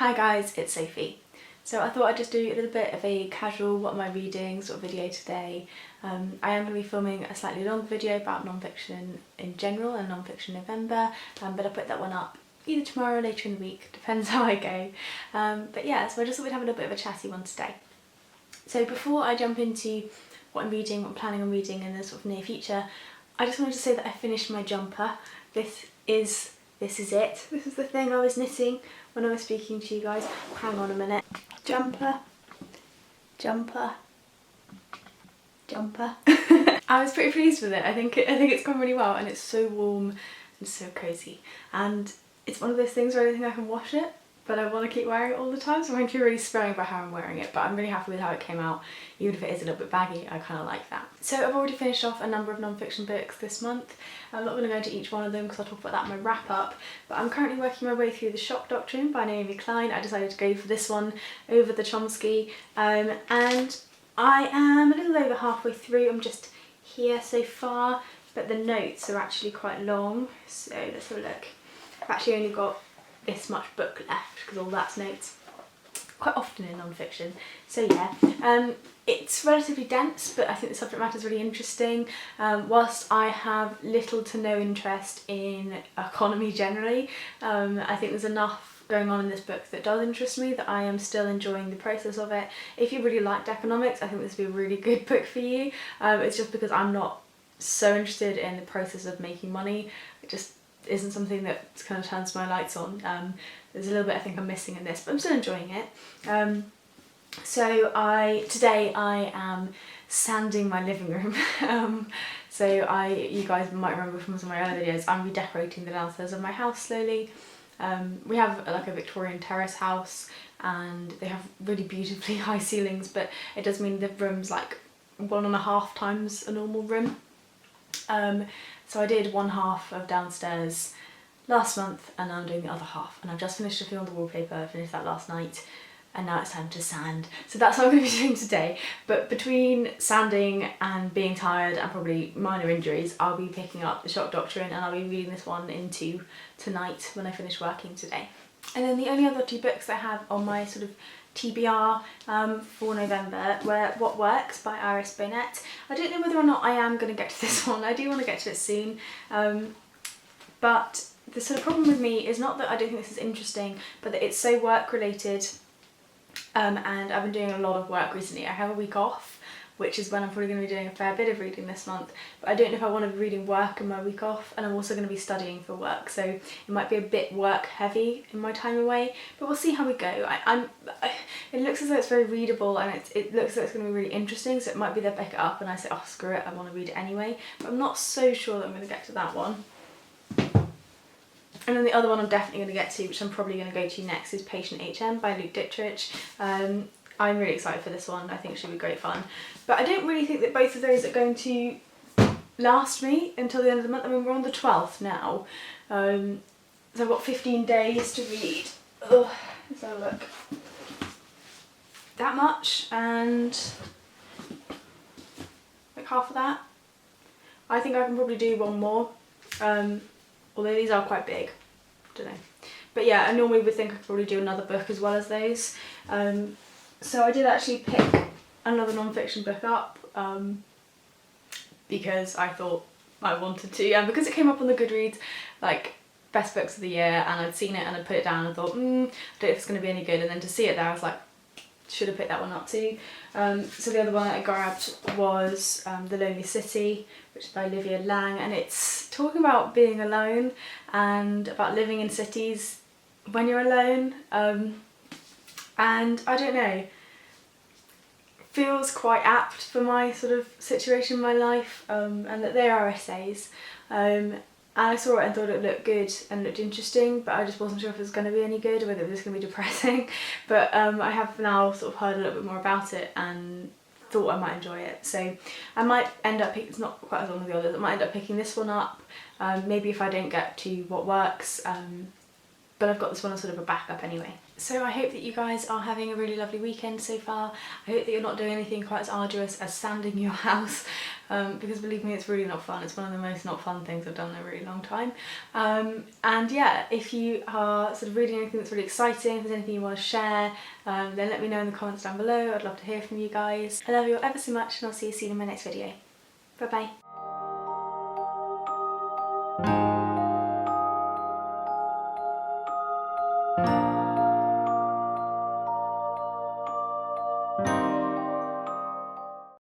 Hi guys, it's Sophie. So I thought I'd just do a little bit of a casual what am I reading sort of video today. I am going to be filming a slightly longer video about non-fiction in general and non-fiction November, but I'll put that one up either tomorrow or later in the week, depends how I go. But yeah, so I just thought we'd have a little bit of a chatty one today. So before I jump into what I'm reading, what I'm planning on reading in the sort of near future, I just wanted to say that I finished my jumper. This is it. This is the thing I was knitting when I was speaking to you guys. Hang on a minute. Jumper. I was pretty pleased with it. I think it's gone really well, and it's so warm and so cozy. And it's one of those things where I don't think I can wash it, but I want to keep wearing it all the time, so I'm going to be really sparing about how I'm wearing it, but I'm really happy with how it came out. Even if it is a little bit baggy, I kind of like that. So I've already finished off a number of non-fiction books this month. I'm not going to go into each one of them because I'll talk about that in my wrap up, but I'm currently working my way through the Doctrine by Naomi Klein. I decided to go for this one over the Chomsky, and I am a little over halfway through. I'm just here so far, but the notes are actually quite long, so let's have a look. I've actually only got this much book left because all that's notes, quite often in non-fiction. So yeah, it's relatively dense, but I think the subject matter is really interesting. Whilst I have little to no interest in economy generally, I think there's enough going on in this book that does interest me, that I am still enjoying the process of it. If you really liked economics, I think this would be a really good book for you. It's just because I'm not so interested in the process of making money. It just isn't something that kind of turns my lights on. There's a little bit I think I'm missing in this, but I'm still enjoying it. So today I am sanding my living room. You guys might remember from some of my other videos, I'm redecorating the downstairs of my house slowly. We have like a Victorian terrace house, and they have really beautifully high ceilings, but it does mean the room's like 1.5 times a normal room. So I did one half of downstairs last month, and now I'm doing the other half, and I've just finished to film the wallpaper. I finished that last night, and now it's time to sand. So that's what I'm going to be doing today. But between sanding and being tired and probably minor injuries, I'll be picking up the Doctrine, and I'll be reading this one into tonight when I finish working today. And then the only other two books I have on my sort of TBR for November were What Works by Bohnet. I don't know whether or not I am going to get to this one. I do want to get to it soon, but the sort of problem with me is not that I don't think this is interesting, but that it's so work related, and I've been doing a lot of work recently. I have a week off, which is when I'm probably going to be doing a fair bit of reading this month, but I don't know if I want to be reading work in my week off, and I'm also going to be studying for work, so it might be a bit work heavy in my time away, but we'll see how we go. It looks as though it's very readable, and it looks as though it's going to be really interesting, so it might be that I pick it up and I say, oh screw it, I want to read it anyway, but I'm not so sure that I'm going to get to that one. And then the other one I'm definitely going to get to, which I'm probably going to go to next, is Patient HM by Dittritch. I'm really excited for this one. I think it should be great fun. But I don't really think that both of those are going to last me until the end of the month. I mean, we're on the 12th now. So I've got 15 days to read. Ugh, let's have a look. That much, and like half of that. I think I can probably do one more. Although these are quite big. Don't know. But yeah, I normally would think I could probably do another book as well as those. So I did actually pick another non-fiction book up because I thought I wanted to, and because it came up on the Goodreads, like best books of the year, and I'd seen it and I'd put it down and thought, I don't know if it's going to be any good, and then to see it there I was like, should have picked that one up too. So the other one that I grabbed was The Lonely City, which is by Olivia Laing, and it's talking about being alone and about living in cities when you're alone. And I don't know, feels quite apt for my sort of situation in my life, and that they are essays. And I saw it and thought it looked good and looked interesting, but I just wasn't sure if it was going to be any good or whether it was going to be depressing. But I have now sort of heard a little bit more about it and thought I might enjoy it. So I might end up picking, it's not quite as long as the others, I might end up picking this one up, maybe if I don't get to What Works, but I've got this one as sort of a backup anyway. So I hope that you guys are having a really lovely weekend so far. I hope that you're not doing anything quite as arduous as sanding your house, because believe me, it's really not fun. It's one of the most not fun things I've done in a really long time. And yeah, if you are sort of reading anything that's really exciting, if there's anything you want to share, then let me know in the comments down below. I'd love to hear from you guys. I love you all ever so much, and I'll see you soon in my next video. Bye bye.